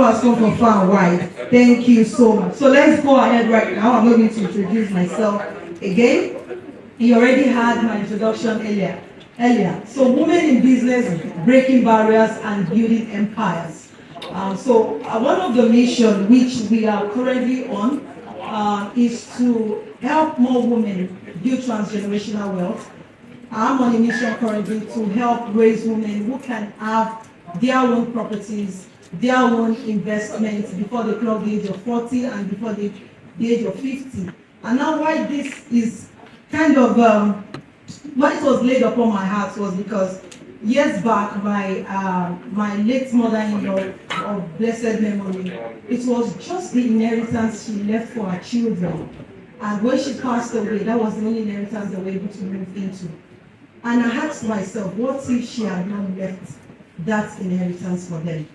God has come from far and wide. Thank you so much. So let's go ahead right now. I'm not going to introduce myself again. You already had my introduction earlier. So women in business, breaking barriers and building empires. One of the missions which we are currently on is to help more women build transgenerational wealth. I'm on a mission currently to help raise women who can have their own properties, their own investments before they clock the age of 40 and before the age of 50. And now why this is kind of, why it was laid upon my heart was because years back, my late mother-in-law of blessed memory, it was just the inheritance she left for her children. And when she passed away, that was the only inheritance they were able to move into. And I asked myself, what if she had not left that inheritance for them?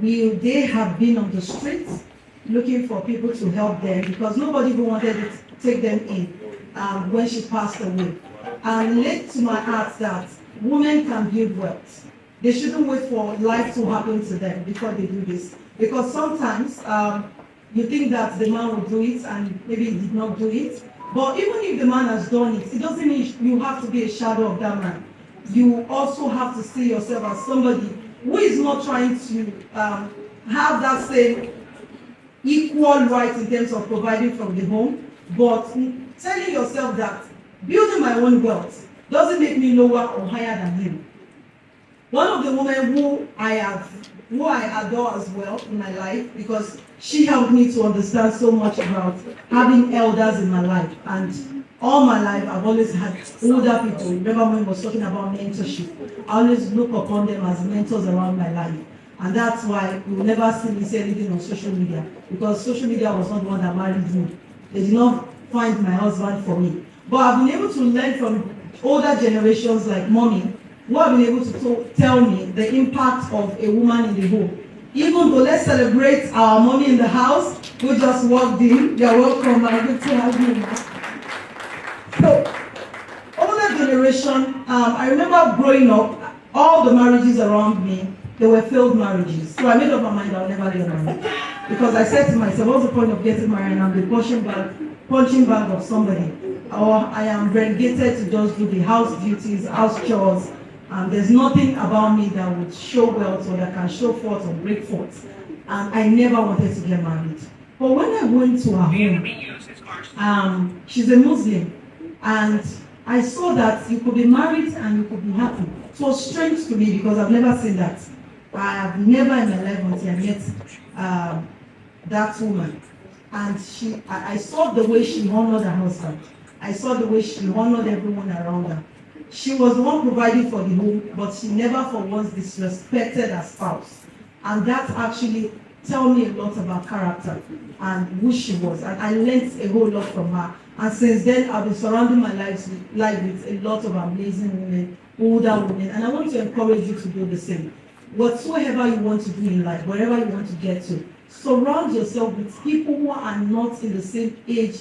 Will they have been on the streets looking for people to help them? Because nobody even wanted to take them in when she passed away. And laid to my heart that women can build wealth. They shouldn't wait for life to happen to them before they do this. Because sometimes you think that the man will do it and maybe he did not do it. But even if the man has done it, it doesn't mean you have to be a shadow of that man. You also have to see yourself as somebody who is not trying to have that same equal right in terms of providing from the home, but telling yourself that building my own wealth doesn't make me lower or higher than him. One of the women who I adore as well in my life, because she helped me to understand so much about having elders in my life. And all my life, I've always had older people. Remember when we were talking about mentorship? I always look upon them as mentors around my life. And that's why you will never see me say anything on social media, because social media was not the one that married me. They did not find my husband for me. But I've been able to learn from older generations like mommy, who have been able to tell me the impact of a woman in the home. Even though, let's celebrate our mommy in the house who just walked in. You're welcome, my good to have you. So, older generation, I remember growing up, all the marriages around me, they were failed marriages. So I made up my mind I'll never get married. Because I said to myself, what's the point of getting married and I'm the punching bag of somebody? Or I am relegated to just do the house duties, house chores. There's nothing about me that would show wealth or that can show forth or break forth. And I never wanted to get married. But when I went to her home, she's a Muslim. And I saw that you could be married and you could be happy. It was strange to me because I've never seen that. I have never in my life until I met that woman. And I saw the way she honored her husband. I saw the way she honored everyone around her. She was the one providing for the home, but she never for once disrespected her spouse. And that actually told me a lot about character and who she was. And I learned a whole lot from her. And since then, I've been surrounding my life with a lot of amazing women, older women. And I want to encourage you to do the same. Whatsoever you want to do in life, wherever you want to get to, surround yourself with people who are not in the same age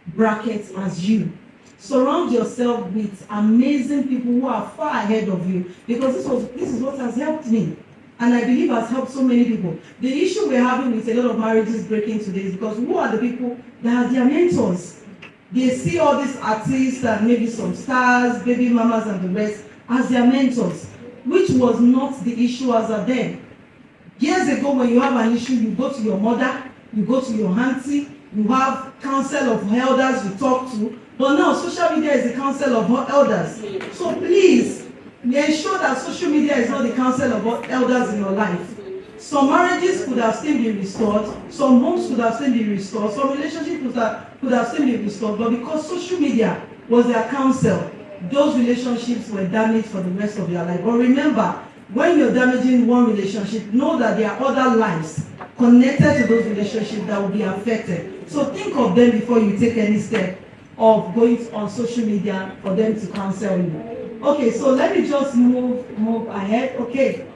bracket as you. Surround yourself with amazing people who are far ahead of you, because this is what has helped me, and I believe has helped so many people. The issue we're having with a lot of marriages breaking today is because who are the people that are their mentors? They see all these artists and maybe some stars, baby mamas and the rest as their mentors, which was not the issue as of then. Years ago, when you have an issue, you go to your mother, you go to your auntie, you have council of elders you talk to. But now social media is the council of elders. So please, ensure that social media is not the council of elders in your life. Some marriages could have still been restored. Some homes could have still been restored. Some relationships could have still been restored. But because social media was their counsel, those relationships were damaged for the rest of your life. But remember, when you're damaging one relationship, know that there are other lives connected to those relationships that will be affected. So think of them before you take any step of going on social media for them to counsel you. Okay, so let me just move ahead. Okay,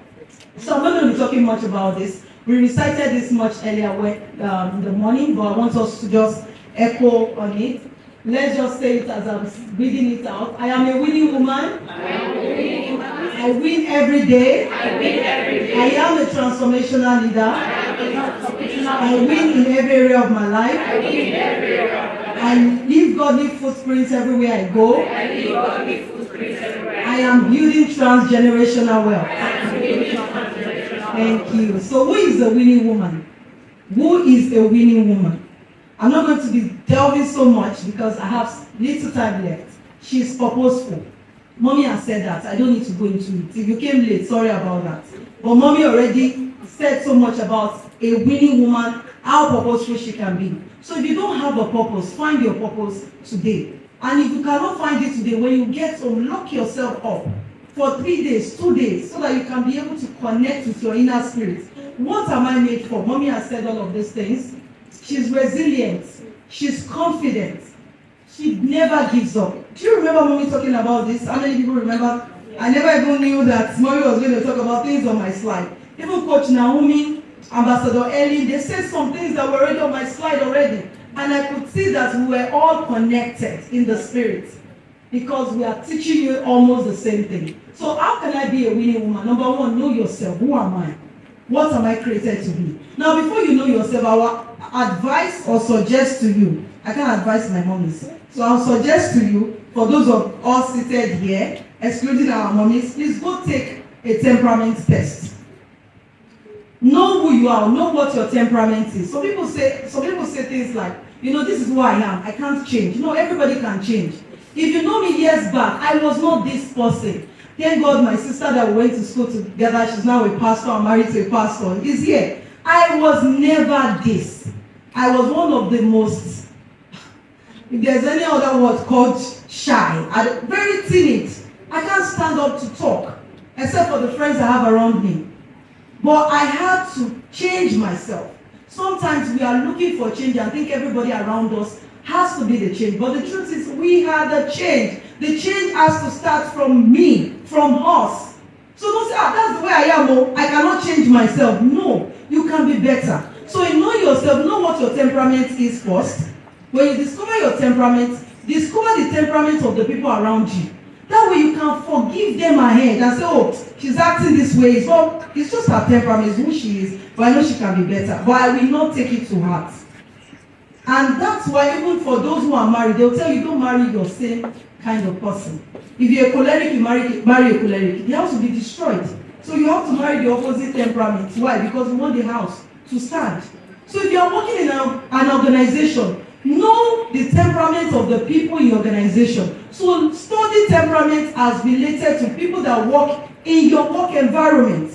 so I'm not going to be talking much about this. We recited this much earlier in the morning, but I want us to just echo on it. Let's just say it as I'm reading it out. I am a winning woman. I win every day. I am a transformational leader. I win in every area of my life. I leave godly footprints everywhere I go. I am building transgenerational wealth. Thank you. So who is a winning woman? Who is a winning woman? I'm not going to be delving so much because I have little time left. She's purposeful. Mommy has said that. I don't need to go into it. If you came late, sorry about that. But mommy already said so much about a winning woman, how purposeful she can be. So if you don't have a purpose, find your purpose today. And if you cannot find it today, when you get home, lock yourself up for 3 days, 2 days, so that you can be able to connect with your inner spirit. What am I made for? Mommy has said all of these things. She's resilient. She's confident. She never gives up. Do you remember mommy talking about this? How many people remember? I never even knew that mommy was going to talk about things on my slide. Even Coach Naomi, Ambassador Ellie, they said some things that were already on my slide already. And I could see that we were all connected in the spirit because we are teaching you almost the same thing. So how can I be a winning woman? Number one, know yourself. Who am I? What am I created to be? Now, before you know yourself, I will advise or suggest to you. I can't advise my mommies. So I'll suggest to you, for those of us seated here, excluding our mommies, please go take a temperament test. Know who you are, know what your temperament is. Some people say things like, this is who I am. I can't change. Everybody can change. If you know me years back, I was not this person. Thank God my sister that we went to school together, she's now a pastor, I'm married to a pastor, is here. I was never this. I was one of the most, if there's any other word called shy, very timid. I can't stand up to talk, except for the friends I have around me. But I had to change myself. Sometimes we are looking for change and think everybody around us has to be the change. But the truth is we had the change. The change has to start from me, from us. So don't say, that's the way I am. I cannot change myself. No, you can be better. So you know yourself, know what your temperament is first. When you discover your temperament, discover the temperament of the people around you. That way you can forgive them ahead and say, she's acting this way. It's just her temperament, it's who she is. But I know she can be better. But I will not take it to heart. And that's why even for those who are married, they'll tell you don't marry your same kind of person. If you're a choleric, you marry a choleric. The house will be destroyed. So you have to marry the opposite temperament. Why? Because you want the house to stand. So if you're working in an organization, know the temperament of the people in your organization. So study temperament as related to people that work in your work environment.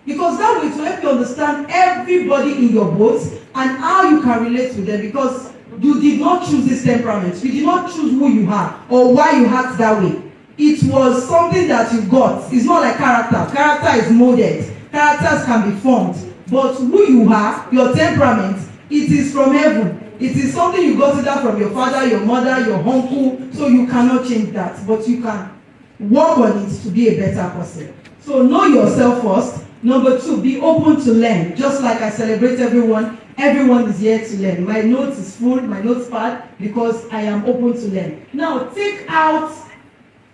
Because that way to help you understand everybody in your boat and how you can relate with them. Because you did not choose this temperament. You did not choose who you are or why you act that way. It was something that you got. It's not like character. Character is molded. Characters can be formed. But who you are, your temperament, it is from heaven. It is something you got either from your father, your mother, your uncle. So you cannot change that. But you can work on it to be a better person. So know yourself first. Number 2, be open to learn. Just like I celebrate everyone, everyone is here to learn. My notes is full, my notes pad, because I am open to learn. Now, take out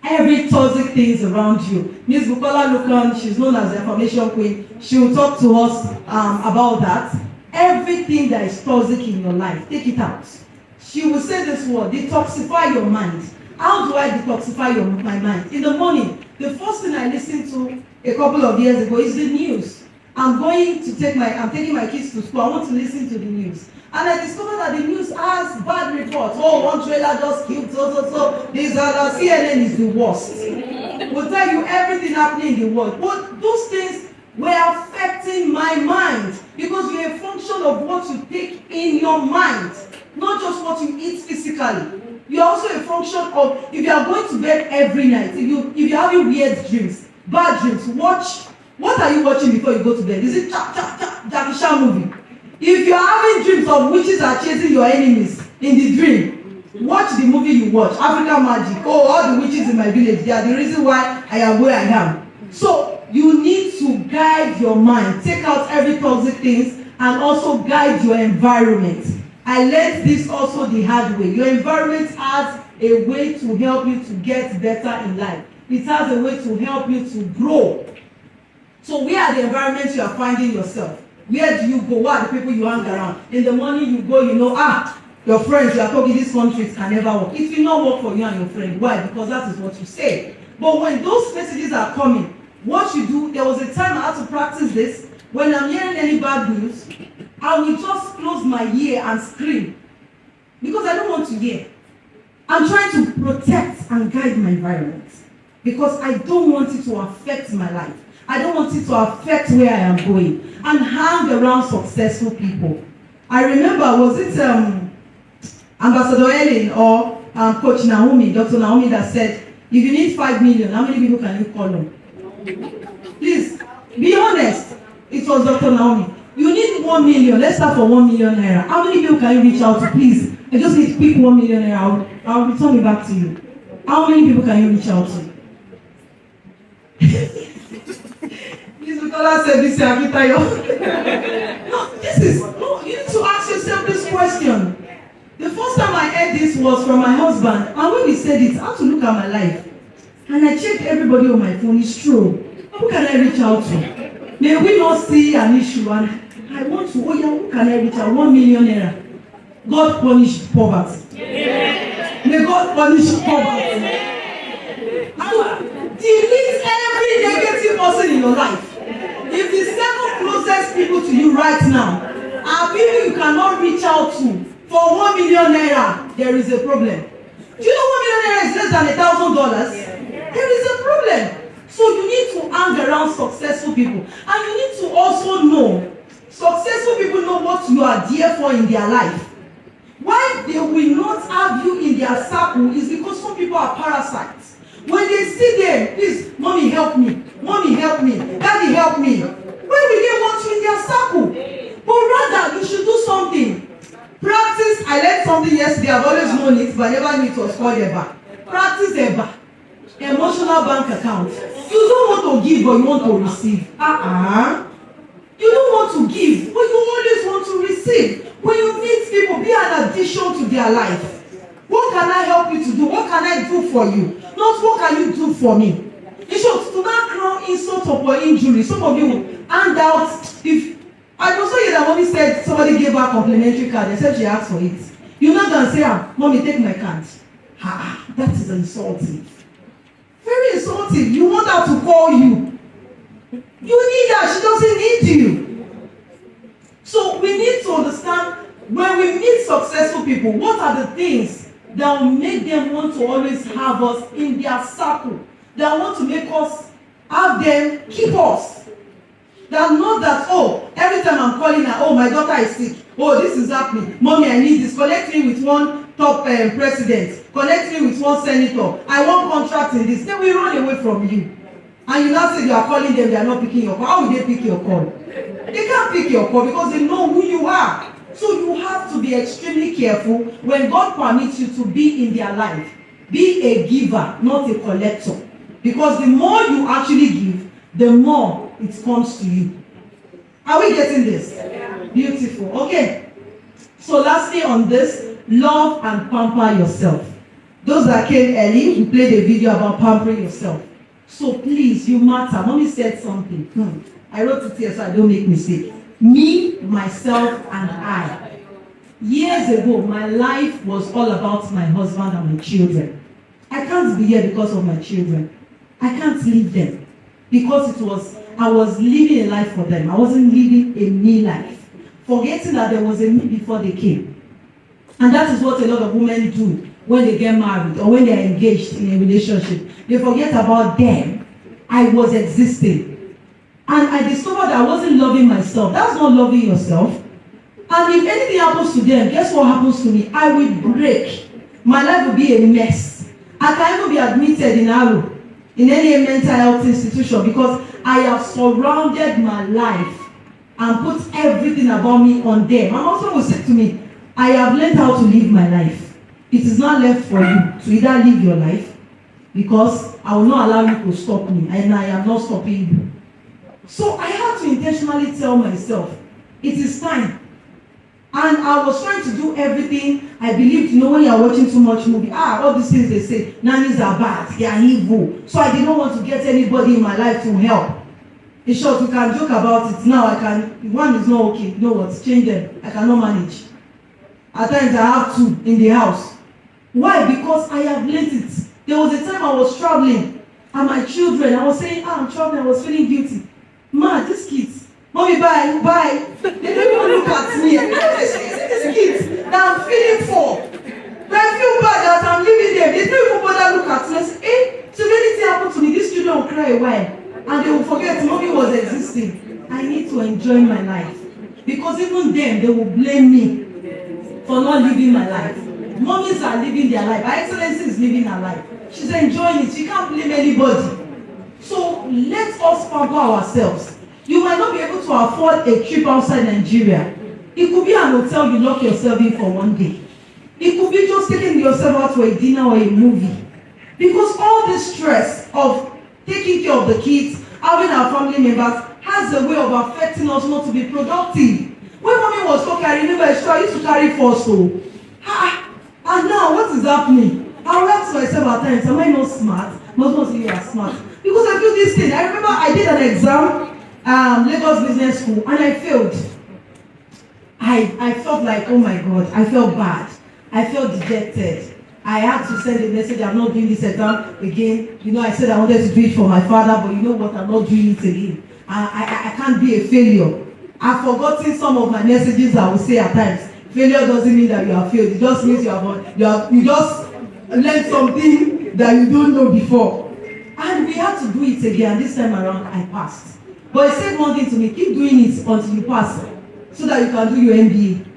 every toxic things around you. Ms. Bukola Lukan, she's known as the affirmation queen. She will talk to us about that. Everything that is toxic in your life, take it out. She will say this word, detoxify your mind. How do I detoxify my mind? In the morning, the first thing I listened to a couple of years ago is the news. I'm taking my kids to school. I want to listen to the news. And I discovered that the news has bad reports. One trailer just killed so. CNN is the worst. We'll tell you everything happening in the world. But those things were affecting my mind because you're a function of what you take in your mind, not just what you eat physically. You're also a function of, if you are going to bed every night, if you're having weird dreams, bad dreams, watch. What are you watching before you go to bed? Is it Jackie Chan movie? If you're having dreams of witches are chasing your enemies in the dream, watch the movie you watch, African Magic. All the witches in my village, they are the reason why I am where I am. So you need to guide your mind. Take out every toxic things and also guide your environment. I learned this also the hard way. Your environment has a way to help you to get better in life. It has a way to help you to grow. So where are the environments you are finding yourself? Where do you go? What are the people you hang around? In the morning you go, your friends, you are talking, these countries can never work. It will not work for you and your friend. Why? Because that is what you say. But when those messages are coming, what you do, there was a time I had to practice this. When I'm hearing any bad news, I will just close my ear and scream. Because I don't want to hear. I'm trying to protect and guide my environment. Because I don't want it to affect my life. I don't want it to affect where I am going. And hang around successful people. I remember, was it Ambassador Ellen or Coach Naomi, Dr. Naomi, that said, if you need 5 million, how many people can you call on? Please, be honest. It was Dr. Naomi. You need 1 million. Let's start for 1 million naira. How many people can you reach out to? Please, I just need to pick 1 million naira. I'll return it back to you. How many people can you reach out to? Please, because I said this, no, you need to ask yourself this question. The first time I heard this was from my husband, and when he said it, I had to look at my life. And I checked everybody on my phone. It's true. Who can I reach out to? May we not see an issue, and I want to, who can I reach out? 1 million naira. God punish poverty. May God punish poverty. Delete every negative person in your life. If the 7 closest people to you right now are people you cannot reach out to for 1 million naira, there is a problem. Do you know 1 million naira is less than $1,000? There is a problem. So you need to hang around successful people. And you need to also know, successful people know what you are there for in their life. Why they will not have you in their circle is because some people are parasites. When they see them, please, mommy help me, daddy help me. Why will they want you in their circle? But rather, you should do something. Practice, I learned something yesterday, I've always known it, but I never knew it was called EBA. Practice EBA. Emotional bank account. You don't want to give, but you want to receive. You don't want to give, but you always want to receive. When you meet people, be an addition to their life. What can I help you to do? What can I do for you? Not what can you do for me? In short, do not crown insult upon injury. Some of you hand out. If I also hear that mommy said somebody gave her a complimentary card, they said she asked for it. You're not gonna say, mommy, take my card. That is insulting. Very insulting. You want her to call you. You need her. She doesn't need you. So we need to understand, when we meet successful people, what are the things that will make them want to always have us in their circle? That want to make us have them keep us. That not that, every time I'm calling her, my daughter is sick. This is happening. Mommy, I need this. Connect me with one top president. Connect me with one senator. I want contract in this. Then we run away from you. And you now say you are calling them, they are not picking your call. How will they pick your call? They can't pick your call because they know who you are. So you have to be extremely careful when God permits you to be in their life. Be a giver, not a collector. Because the more you actually give, the more it comes to you. Are we getting this? Beautiful. Okay. So lastly on this, love and pamper yourself. Those that came early, we played a video about pampering yourself. So please, you matter. Mommy said something. I wrote it here so I don't make mistake. Me, myself, and I. Years ago, my life was all about my husband and my children. I can't be here because of my children. I can't leave them. Because I was living a life for them. I wasn't living a me life. Forgetting that there was a me before they came. And that is what a lot of women do when they get married or when they are engaged in a relationship. They forget about them. I was existing. And I discovered I wasn't loving myself. That's not loving yourself. And if anything happens to them, guess what happens to me? I will break. My life will be a mess. I can even be admitted in any mental health institution because I have surrounded my life and put everything about me on them. My husband will say to me, I have learned how to live my life. It is not left for you to either live your life because I will not allow you to stop me and I am not stopping you. So I had to intentionally tell myself, it is time. And I was trying to do everything. I believed, when you are watching too much movie, all these things they say, nannies are bad, they are evil. So I did not want to get anybody in my life to help. In short, we can joke about it. Now one is not okay. You know what? Change them. I cannot manage. At times I have two in the house. Why? Because I have learned it. There was a time I was traveling and my children, I was saying, I'm traveling, I was feeling guilty. Man, these kids, mommy, bye. They don't even look at me. These kids that I'm feeling for. But I feel bad that I'm leaving them. They don't even bother look at me. I say, so if anything happened to me, these children will cry a while. And they will forget mommy was existing. I need to enjoy my life. Because even them, they will blame me for not living my life. Mommies are living their life. Her Excellency is living her life. She's enjoying it. She can't blame anybody. So let us pamper ourselves. You might not be able to afford a trip outside Nigeria. It could be an hotel you lock yourself in for one day. It could be just taking yourself out for a dinner or a movie. Because all this stress of taking care of the kids, having our family members, has a way of affecting us not to be productive. When mommy was talking, I remember I used to carry first. And now what is happening? I will ask myself at times, am I not smart? Must not say you are smart. Because I feel this thing. I remember I did an exam, Lagos Business School, and I failed. I felt like, oh my God, I felt bad. I felt dejected. I had to send a message, I'm not doing this exam again. You know, I said I wanted to do it for my father, but you know what, I'm not doing it again. I can't be a failure. I've forgotten some of my messages I will say at times. Failure doesn't mean that you have failed. It just means you just learned something that you don't know before. And we had to do it again. This time around, I passed. But he said one thing to me, keep doing it until you pass, so that you can do your MBA.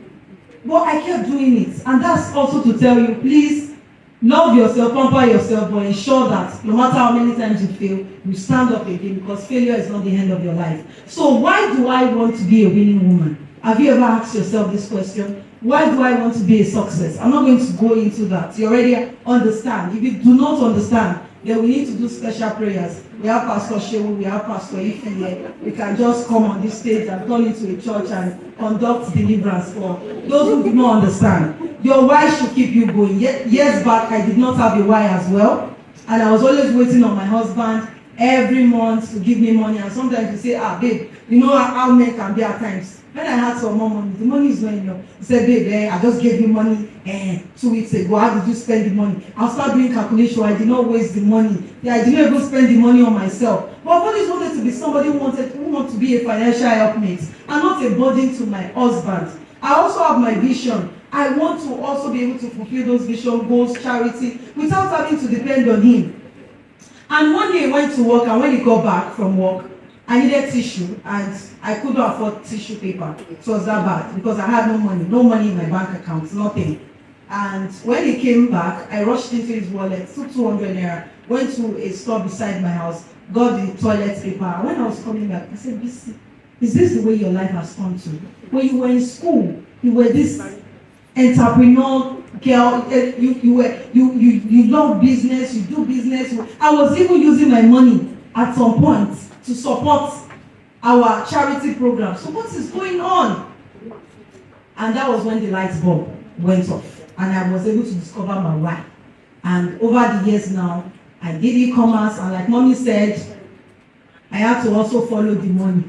But I kept doing it. And that's also to tell you, please, love yourself, pamper yourself, but ensure that no matter how many times you fail, you stand up again, because failure is not the end of your life. So why do I want to be a winning woman? Have you ever asked yourself this question? Why do I want to be a success? I'm not going to go into that. You already understand. If you do not understand, then we need to do special prayers. We have Pastor Shewu, we have Pastor Ife here. We can just come on this stage and turn into a church and conduct deliverance for those who do not understand. Your why should keep you going. Years back, I did not have a why as well. And I was always waiting on my husband every month to give me money. And sometimes he say, babe, you know how men can be at times. When I had some more money, the money is not enough. He said, babe, I just gave you money 2 weeks ago. How did you spend the money? I'll start doing calculation. I did not waste the money. I did not even spend the money on myself. But I've always wanted to be somebody who wanted to be a financial helpmate and not a burden to my husband. I also have my vision. I want to also be able to fulfill those vision goals, charity, without having to depend on him. And one day he went to work, and when he got back from work, I needed tissue, and I couldn't afford tissue paper. It was that bad because I had no money in my bank account, nothing. And when he came back, I rushed into his wallet, took 200 naira, went to a store beside my house, got the toilet paper. And when I was coming back, I said, is this the way your life has come to? When you were in school, you were this entrepreneur girl, you love business, you do business. I was even using my money at some point to support our charity program. So what is going on? And that was when the light bulb went off, and I was able to discover my why. And over the years now, I did e-commerce, and like mommy said, I had to also follow the money.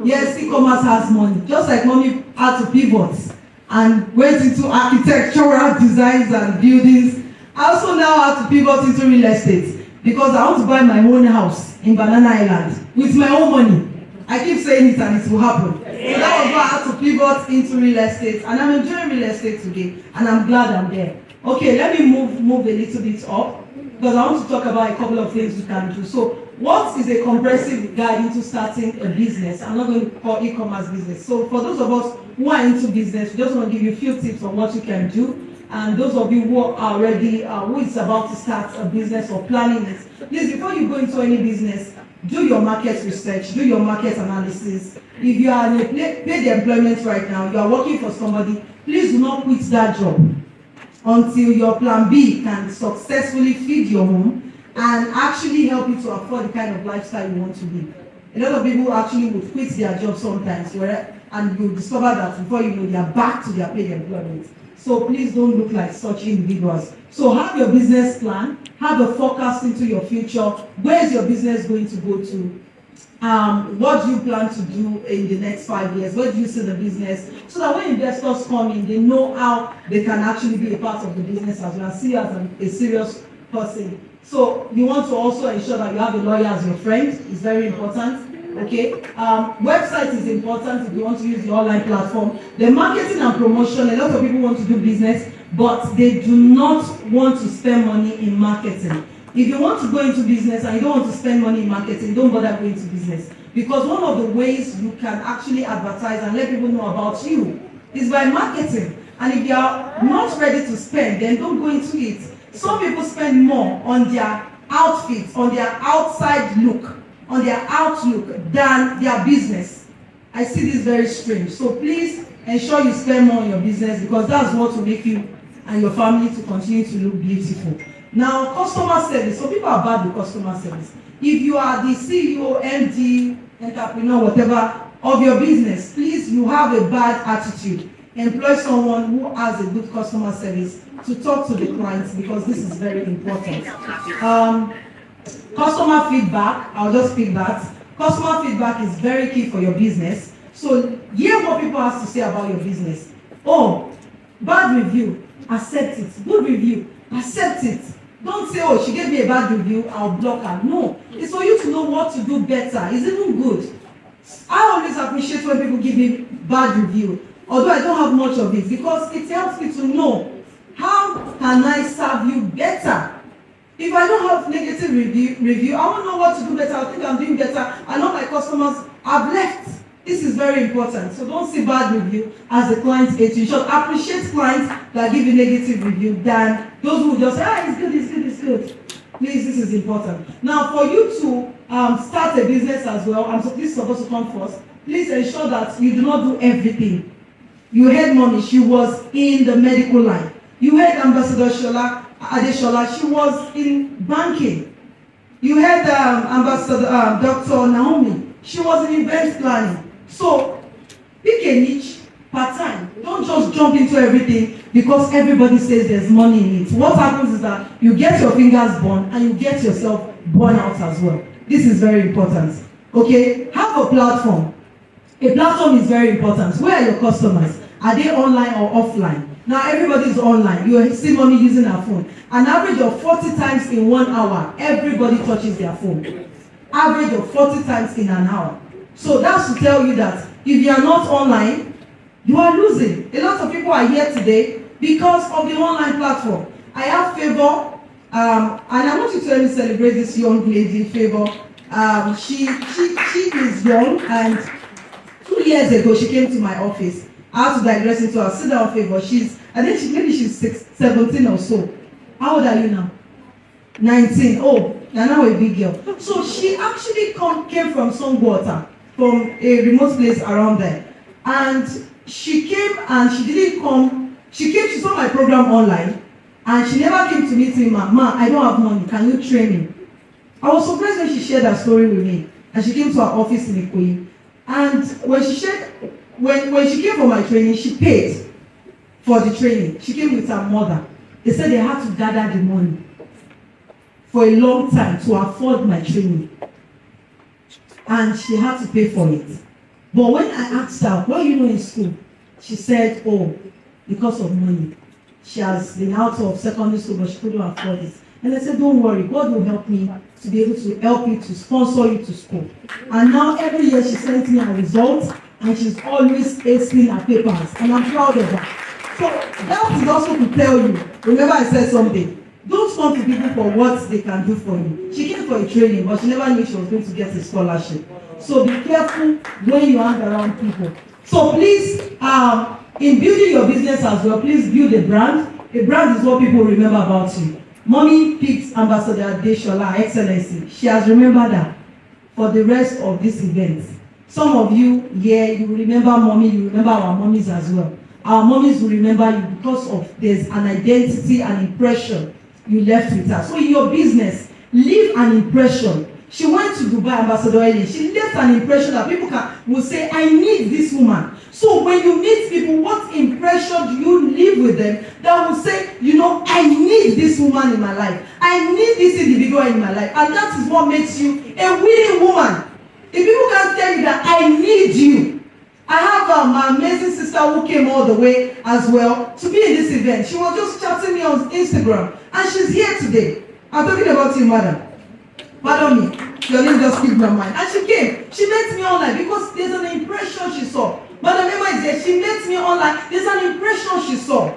Yes, e-commerce has money, just like mommy had to pivot and went into architectural designs and buildings. I also now have to pivot into real estate, because I want to buy my own house in Banana Island with my own money. I keep saying it and it will happen. So that was why I had to pivot into real estate, and I'm enjoying real estate today, and I'm glad I'm there. Okay, let me move a little bit up, because I want to talk about a couple of things you can do. So what is a comprehensive guide into starting a business? I'm not going to call e-commerce business. So for those of us who are into business, we just want to give you a few tips on what you can do. And those of you who are already, who is about to start a business or planning it, please, before you go into any business, do your market research, do your market analysis. If you are in a paid employment right now, you are working for somebody, please do not quit that job until your plan B can successfully feed your home and actually help you to afford the kind of lifestyle you want to live. A lot of people actually would quit their job sometimes, and you discover that before you know, they are back to their paid employment. So please don't look like such individuals. So have your business plan, have a forecast into your future. Where is your business going to go to? what do you plan to do in the next 5 years? Where do you see the business? So that when investors come in, they know how they can actually be a part of the business as well, and see you as a serious person. So you want to also ensure that you have a lawyer as your friend. It's very important. Okay, website is important if you want to use the online platform. The marketing and promotion, a lot of people want to do business, but they do not want to spend money in marketing. If you want to go into business and you don't want to spend money in marketing, don't bother going into business. Because one of the ways you can actually advertise and let people know about you is by marketing. And if you are not ready to spend, then don't go into it. Some people spend more on their outfits, on their outside look, on their outlook than their business. I see this very strange. So please ensure you spend more on your business, because that's what will make you and your family to continue to look beautiful. Now, customer service. So people are bad with customer service. If you are the CEO, MD, entrepreneur, whatever of your business, please, you have a bad attitude. Employ someone who has a good customer service to talk to the clients, because this is very important. Customer feedback, I'll just pick that. Customer feedback is very key for your business. So hear what people have to say about your business. Oh, bad review, accept it. Good review, accept it. Don't say, oh, she gave me a bad review, I'll block her. No, it's for you to know what to do better. It's even good. I always appreciate when people give me bad review, although I don't have much of it, because it helps me to know how can I serve you better. If I don't have negative review, I won't know what to do better. I think I'm doing better. I know my customers have left. This is very important. So don't see bad review as a client hate you. You should appreciate clients that give you negative review than those who just say, it's good, it's good, it's good. Please, this is important. Now, for you to start a business as well, this is supposed to come first. Please ensure that you do not do everything. You heard Mommy, she was in the medical line. You heard Ambassador Adeshola, she was in banking. You heard Ambassador Dr. Naomi, she was in event planning. So pick a niche part-time. Don't just jump into everything because everybody says there's money in it. What happens is that you get your fingers burned and you get yourself burned out as well. This is very important. Okay, have a platform. A platform is very important. Where are your customers? Are they online or offline? Now everybody is online. You see Mommy using her phone. An average of 40 times in 1 hour, everybody touches their phone. Average of 40 times in an hour. So that's to tell you that if you are not online, you are losing. A lot of people are here today because of the online platform. I have Favor, and I want you to let me celebrate this young lady, Favor. She is young, and 2 years ago she came to my office. I had to digress into her. Sit down, Favor. I think maybe she's 17 or so. How old are you now? 19. Oh, you're now a big girl. So she actually came from Songwater, from a remote place around there. And she came and she didn't come. She saw my program online, and she never came to meet me, Ma, I don't have money. Can you train me? I was surprised when she shared that story with me. And she came to our office in Ikoyi. And when she came for my training, she paid for the training. She came with her mother. They said they had to gather the money for a long time to afford my training. And she had to pay for it. But when I asked her, what you know in school? She said, oh, because of money. She has been out of secondary school, but she couldn't afford it. And I said, don't worry, God will help me to be able to help you to sponsor you to school. And now every year she sends me her results, and she's always acing her papers. And I'm proud of her. So that is also to tell you, remember I said something, don't come to people for what they can do for you. She came for a training, but she never knew she was going to get a scholarship. So be careful when you hang around people. So please, in building your business as well, please build a brand. A brand is what people remember about you. Mommy picked Ambassador Adeshola, Excellency. She has remembered her for the rest of this event. Some of you here, you remember Mommy, you remember our mommies as well. Our mommies will remember you because of there's an identity and impression you left with her. So in your business, leave an impression. She went to Dubai, Ambassador Ellen. She left an impression that people will say, I need this woman. So when you meet people, what impression do you leave with them that will say, you know, I need this woman in my life. I need this individual in my life. And that is what makes you a winning woman. If people can't tell you that I need you. I have my amazing sister who came all the way as well to be in this event. She was just chatting me on Instagram, and she's here today. I'm talking about you, madam. Pardon me. Your name just skipped my mind. And she came. She met me online because there's an impression she saw. Madam Emma is there. She met me online. There's an impression she saw.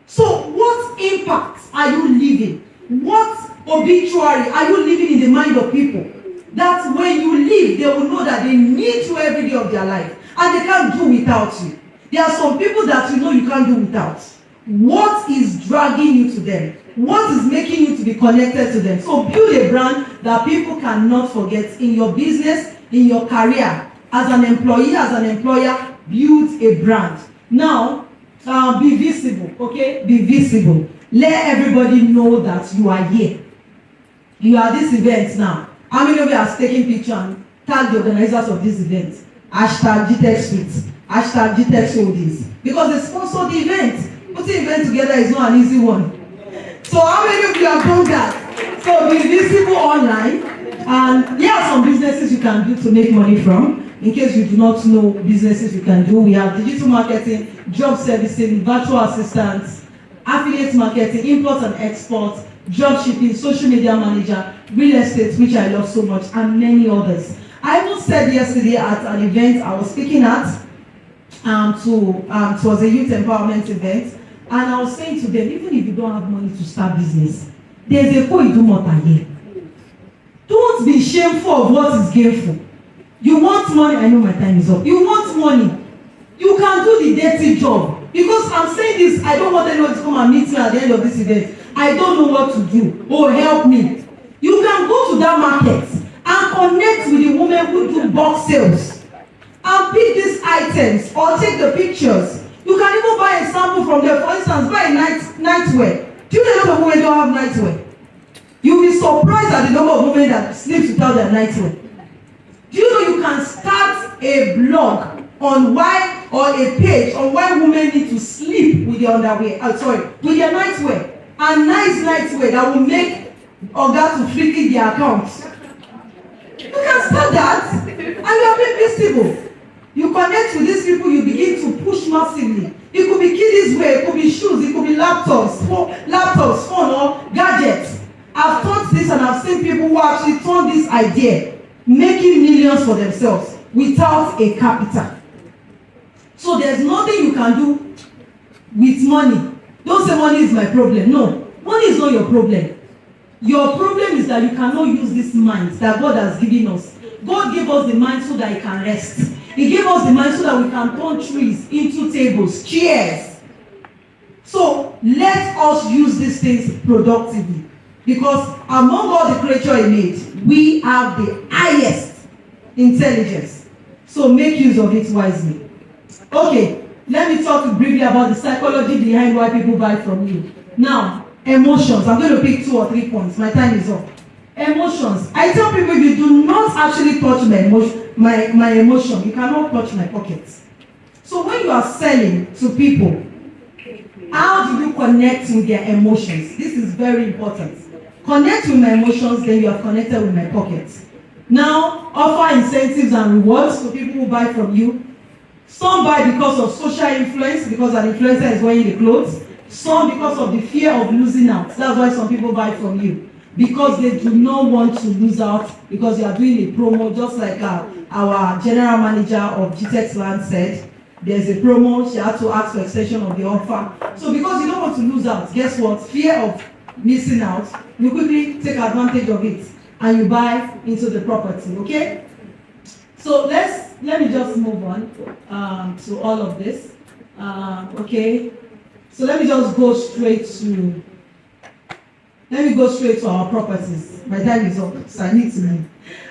So what impact are you leaving? What obituary are you leaving in the mind of people? That when you leave, they will know that they need you every day of their life. And they can't do without you. There are some people that you know you can't do without. What is dragging you to them? What is making you to be connected to them? So build a brand that people cannot forget in your business, in your career. As an employee, as an employer, build a brand. Now, be visible, okay? Be visible. Let everybody know that you are here. You are at this event now. How many of you are taking picture and tag the organizers of this event? Hashtag GTech Suite. Hashtag GTech Holdings. Because they sponsor the event. Putting the event together is not an easy one. So how many of you have done that? So be visible online. And here are some businesses you can do to make money from. In case you do not know businesses you can do, we have digital marketing, job servicing, virtual assistants, affiliate marketing, import and export, job shipping, social media manager, real estate, which I love so much, and many others. I even said yesterday at an event I was speaking at, it was a youth empowerment event, and I was saying to them, even if you don't have money to start business, there's a point you want here. Don't be shameful of what is gainful. You want money, I know my time is up. You want money, you can do the dirty job. Because I'm saying this, I don't want anyone to come and meet me at the end of this event. I don't know what to do. Oh, help me. You can go to that market and connect with the women who do bulk sales and pick these items or take the pictures. You can even buy a sample from there. For instance, buy nightwear. Do you know a lot of women don't have nightwear? You'll be surprised at the number of women that sleep without their nightwear. Do you know you can start a blog on why, or a page on why women need to sleep with their underwear, with their nightwear. And nice nightwear that will make Oga to flick their accounts. You can start that, and you are being visible. You connect with these people, you begin to push massively. It could be kiddies wear, it could be shoes, it could be laptops, phone, or gadgets. I've taught this and I've seen people who actually turn this idea, making millions for themselves without a capital. So there's nothing you can do with money. Don't say money is my problem. No, money is not your problem. Your problem is that you cannot use this mind that God has given us. God gave us the mind so that He can rest. He gave us the mind so that we can turn trees into tables, chairs. So let us use these things productively. Because among all the creatures He made, we have the highest intelligence. So make use of it wisely. Okay, let me talk briefly about the psychology behind why people buy from you. Now, emotions. I'm going to pick 2 or 3 points. My time is up. Emotions. I tell people, if you do not actually touch my emotion, you cannot touch my pockets. So when you are selling to people, how do you connect with their emotions? This is very important. Connect with my emotions, then you are connected with my pockets. Now, offer incentives and rewards to people who buy from you. Some buy because of social influence, because an influencer is wearing the clothes. Some because of the fear of losing out. That's why some people buy from you. Because they do not want to lose out, because you are doing a promo, just like our general manager of GTech Land said. There's a promo, she had to ask for extension of the offer. So because you don't want to lose out, guess what? Fear of missing out, you quickly take advantage of it and you buy into the property, okay? So let me just move on to all of this, okay? So let me go straight to our properties. My time is up, so I need to leave.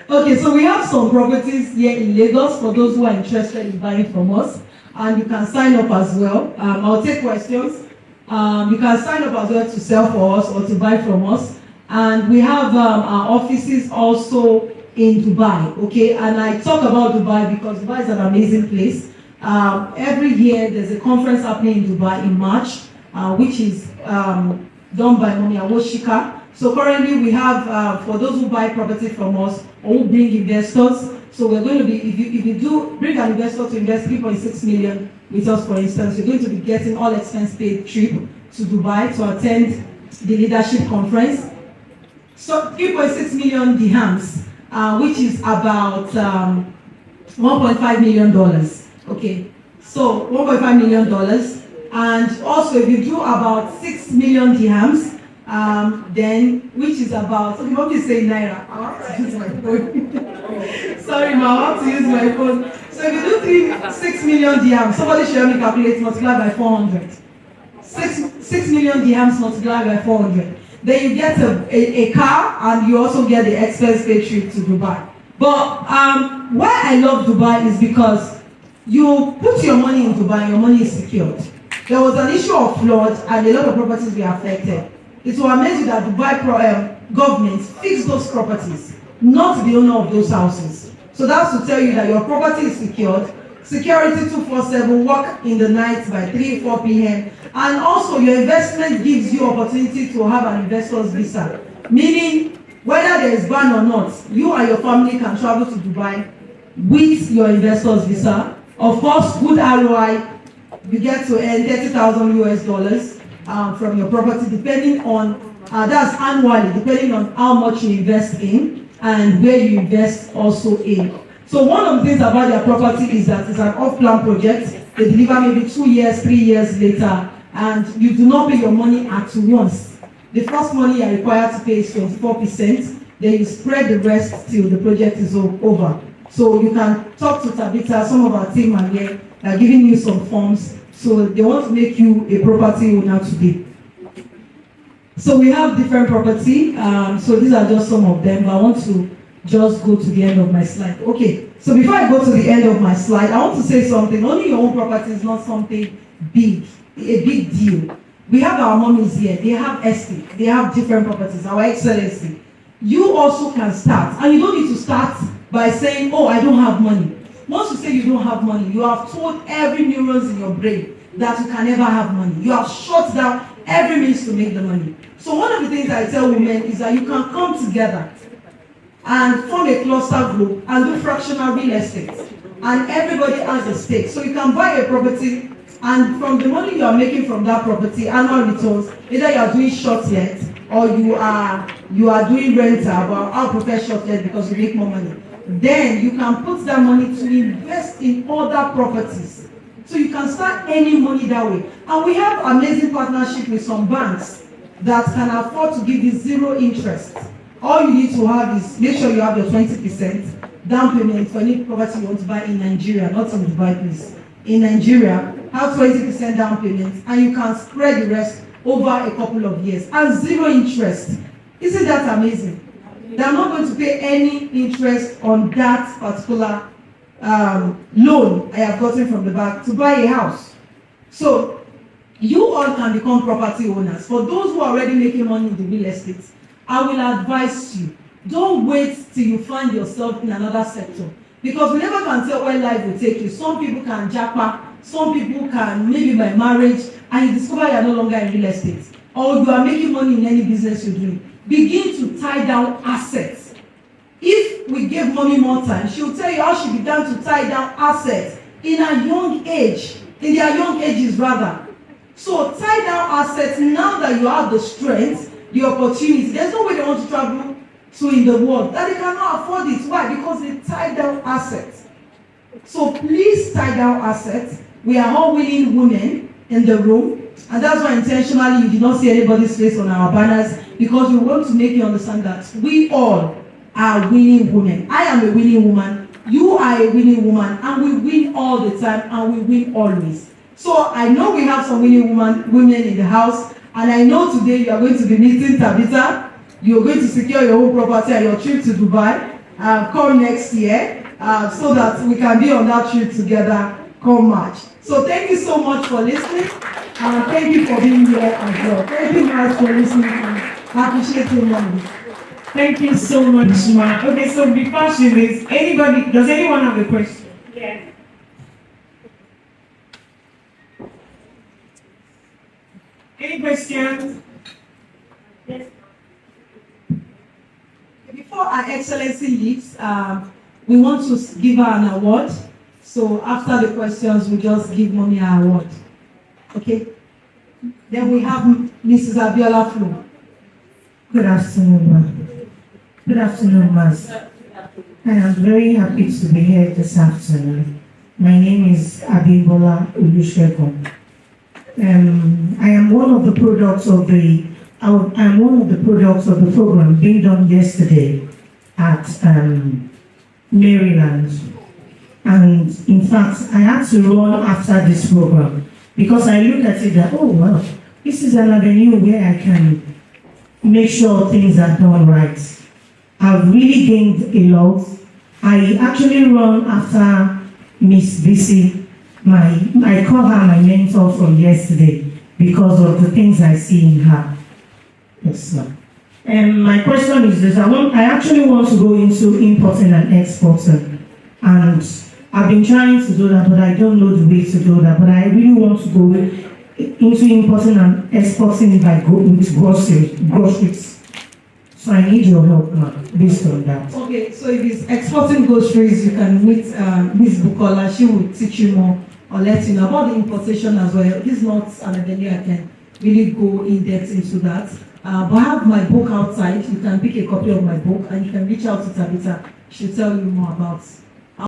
Okay, so we have some properties here in Lagos for those who are interested in buying from us, and you can sign up as well. I'll take questions. You can sign up as well to sell for us or to buy from us. And we have our offices also in Dubai, okay? And I talk about Dubai because Dubai is an amazing place. Every year there's a conference happening in Dubai in March, which is done by Mommy Awoshika. So currently we have, for those who buy property from us or who bring investors, so we're going to be, if you do bring an investor to invest 3.6 million with us, for instance, you're going to be getting all expense paid trip to Dubai to attend the leadership conference. So 3.6 million dirhams, which is about $1.5 million. Okay, so $1.5 million. And also if you do about 6 million dirhams, then which is about, okay, what do you say naira? I want to use my phone. Sorry, ma, I want to use my phone. So if you do 6 million dirhams, somebody should help me calculate, multiply by 400. 6 million dirhams multiplied by 400. Then you get a car, and you also get the expense paid trip to Dubai. But why I love Dubai is because you put your money in Dubai, your money is secured. There was an issue of flood, and a lot of properties were affected. It will amaze you that Dubai government fixed those properties, not the owner of those houses. So that's to tell you that your property is secured. Security 247, work in the night by 3-4 p.m. And also your investment gives you opportunity to have an investor's visa. Meaning, whether there is ban or not, you and your family can travel to Dubai with your investor's visa. Of course, good ROI, you get to earn $30,000 from your property, depending on, that's annually, depending on how much you invest in and where you invest also in. So one of the things about their property is that it's an off-plan project. They deliver maybe 2 years, 3 years later, and you do not pay your money at once. The first money you are required to pay is 24%. Then you spread the rest till the project is over. So you can talk to Tabitha, some of our team are here, giving you some forms. So they want to make you a property owner today. So we have different property. So these are just some of them. But I want to just go to the end of my slide. Okay, so before I go to the end of my slide, I want to say something. Owning your own property is not something big, a big deal. We have our mummies here. They have estate. They have different properties. Our excellency. You also can start. And you don't need to start by saying, oh, I don't have money. Once you say you don't have money, you have told every neurons in your brain that you can never have money. You have shut down every means to make the money. So one of the things I tell women is that you can come together and form a cluster group and do fractional real estate. And everybody has a stake. So you can buy a property, and from the money you are making from that property, annual returns, either you are doing short let or you are doing rental, but I'll prefer short let because you make more money. Then you can put that money to invest in other properties. So you can start earning money that way. And we have amazing partnership with some banks that can afford to give you 0 interest. All you need to have is make sure you have your 20% down payment for any property you want to buy in Nigeria, not in Dubai, please. In Nigeria, have 20% down payment, and you can spread the rest over a couple of years and 0 interest. Isn't that amazing? They are not going to pay any interest on that particular loan I have gotten from the bank to buy a house. So you all can become property owners. For those who are already making money in the real estate, I will advise you, don't wait till you find yourself in another sector. Because we never can tell where life will take you. Some people can japa, some people can maybe by marriage, and you discover you are no longer in real estate. Or you are making money in any business you're doing. Begin to tie down assets. If we give mommy more time, she will tell you how she began to tie down assets in a young age, in their young ages rather. So tie down assets now that you have the strength, the opportunity. There's no way they want to travel to in the world that they cannot afford it. Why? Because they tie down assets. So please tie down assets. We are all willing women in the room, and that's why intentionally you did not see anybody's face on our banners, because we want to make you understand that we all are winning women. I am a winning woman. You are a winning woman, and we win all the time, and we win always. So I know we have some winning women in the house, and I know today you are going to be meeting Tabitha. You are going to secure your own property and your trip to Dubai. Come next year, so that we can be on that trip together come March. So thank you so much for listening, and thank you for being here as well. Thank you guys for listening, and I appreciate you much. Thank you so much, Ma. Okay, so before she leaves, does anyone have a question? Yeah. Any questions? Yes. before Her Excellency leaves, we want to give her an award. So after the questions, we just give Mommy her award. Okay? Then we have Mrs. Abiola Flo. Good afternoon, ma'am. Good afternoon, Mas. I am very happy to be here this afternoon. My name is Abimbola Unshakable. I am one of the products of the program being done yesterday at Maryland. And in fact, I had to run after this program because I looked at it that, oh well, this is an avenue where I can make sure things are done right. I've really gained a lot. I actually run after Miss BC. I call her my mentor from yesterday because of the things I see in her. Yes, sir. And my question is this: I actually want to go into importing and exporting, and I've been trying to do that, but I don't know the way to do that. But I really want to go into importing and exporting by with groceries. So I need your help, ma'am, based on that. Okay, so if it's exporting groceries, you can meet Ms. Bukola. She will teach you more or let you know about the importation as well. This is not an avenue I can really go in depth into that. But I have my book outside. You can pick a copy of my book and you can reach out to Tabitha. She'll tell you more about